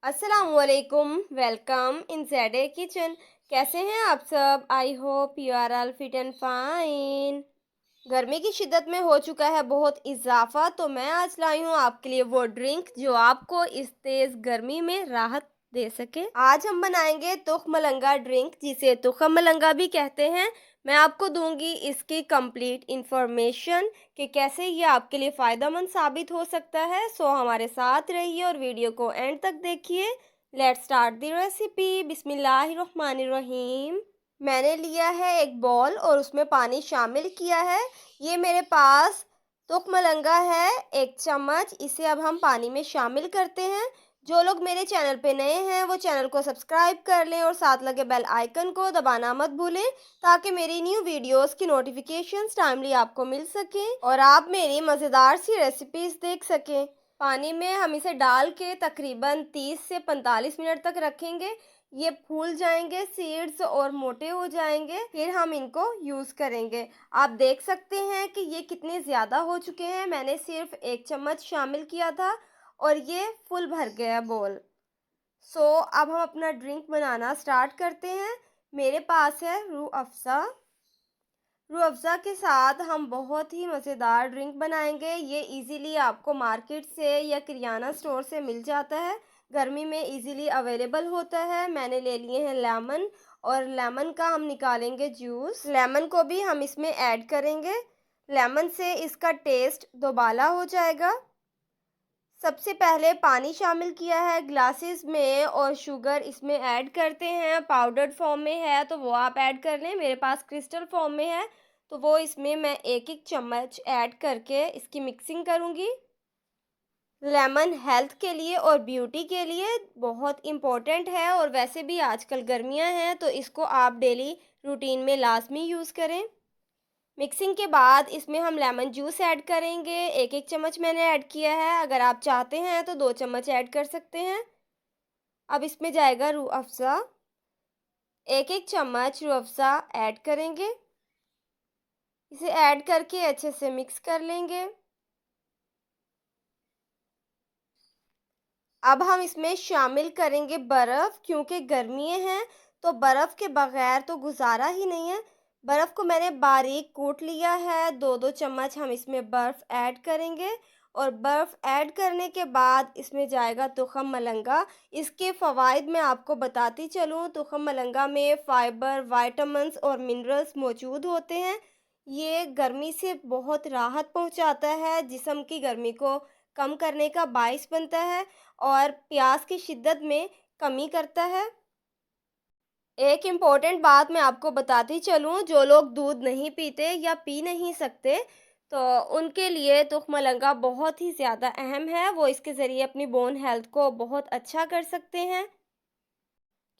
असलकुम, welcome in Z A kitchen. कैसे हैं आप सब? I hope you are all fit and fine. गर्मी की शिद्दत में हो चुका है बहुत इजाफा, तो मैं आज लाई हूँ आपके लिए वो ड्रिंक जो आपको इस तेज़ गर्मी में राहत दे सके। आज हम बनाएंगे तुख मलंगा ड्रिंक, जिसे तुखम मलंगा भी कहते हैं। मैं आपको दूंगी इसकी कंप्लीट इंफॉर्मेशन कि कैसे ये आपके लिए फ़ायदेमंद साबित हो सकता है। सो हमारे साथ रहिए और वीडियो को एंड तक देखिए। Let's start the recipe. बिस्मिल्लाहिर्रहमानिर्रहीम। मैंने लिया है एक बॉल और उसमें पानी शामिल किया है। ये मेरे पास तुख मलंगा है, 1 चम्मच। इसे अब हम पानी में शामिल करते हैं। जो लोग मेरे चैनल पे नए हैं वो चैनल को सब्सक्राइब कर लें और साथ लगे बेल आइकन को दबाना मत भूलें, ताकि मेरी न्यू वीडियोस की नोटिफिकेशंस टाइमली आपको मिल सकें और आप मेरी मज़ेदार सी रेसिपीज़ देख सकें। पानी में हम इसे डाल के तकरीबन 30 से 45 मिनट तक रखेंगे। ये फूल जाएंगे सीड्स और मोटे हो जाएंगे, फिर हम इनको यूज़ करेंगे। आप देख सकते हैं कि ये कितने ज़्यादा हो चुके हैं। मैंने सिर्फ 1 चम्मच शामिल किया था और ये फुल भर गया बोल। सो अब हम अपना ड्रिंक बनाना स्टार्ट करते हैं। मेरे पास है रूह अफ़ज़ा। रूह अफ़ज़ा के साथ हम बहुत ही मज़ेदार ड्रिंक बनाएंगे। ये इजीली आपको मार्केट से या किराना स्टोर से मिल जाता है। गर्मी में इजीली अवेलेबल होता है। मैंने ले लिए हैं लेमन, और लेमन का हम निकालेंगे जूस। लेमन को भी हम इसमें ऐड करेंगे। लेमन से इसका टेस्ट दोबाला हो जाएगा। सबसे पहले पानी शामिल किया है ग्लासेस में और शुगर इसमें ऐड करते हैं। पाउडर्ड फॉर्म में है तो वो आप ऐड कर लें, मेरे पास क्रिस्टल फॉर्म में है तो वो इसमें मैं 1-1 चम्मच ऐड करके इसकी मिक्सिंग करूँगी। लेमन हेल्थ के लिए और ब्यूटी के लिए बहुत इम्पोर्टेंट है, और वैसे भी आजकल गर्मियाँ हैं तो इसको आप डेली रूटीन में लाजमी यूज़ करें। मिक्सिंग के बाद इसमें हम लेमन जूस ऐड करेंगे। 1-1 चम्मच मैंने ऐड किया है, अगर आप चाहते हैं तो 2 चम्मच ऐड कर सकते हैं। अब इसमें जाएगा रूह अफ़ज़ा। 1-1 चम्मच रूह अफ़ज़ा ऐड करेंगे। इसे ऐड करके अच्छे से मिक्स कर लेंगे। अब हम इसमें शामिल करेंगे बर्फ़, क्योंकि गर्मियाँ हैं तो बर्फ़ के बग़ैर तो गुज़ारा ही नहीं है। बर्फ़ को मैंने बारीक कूट लिया है। 2-2 चम्मच हम इसमें बर्फ़ ऐड करेंगे, और बर्फ़ ऐड करने के बाद इसमें जाएगा तुखम मलंगा। इसके फ़वाइद मैं आपको बताती चलूँ। तुखम मलंगा में फ़ाइबर, विटामिन्स और मिनरल्स मौजूद होते हैं। ये गर्मी से बहुत राहत पहुँचाता है, जिस्म की गर्मी को कम करने का बाइस बनता है और प्यास की शिद्दत में कमी करता है। एक इम्पॉर्टेंट बात मैं आपको बताती चलूँ, जो लोग दूध नहीं पीते या पी नहीं सकते, तो उनके लिए तुख मलंगा बहुत ही ज़्यादा अहम है। वो इसके ज़रिए अपनी बोन हेल्थ को बहुत अच्छा कर सकते हैं,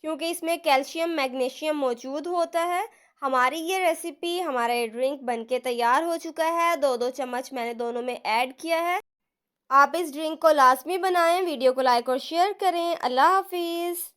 क्योंकि इसमें कैल्शियम, मैग्नीशियम मौजूद होता है। हमारी ये रेसिपी, हमारा ये ड्रिंक बनके तैयार हो चुका है। 2-2 चम्मच मैंने दोनों में ऐड किया है। आप इस ड्रिंक को लाज़मी बनाएं। वीडियो को लाइक और शेयर करें। अल्लाह हाफ़िज़।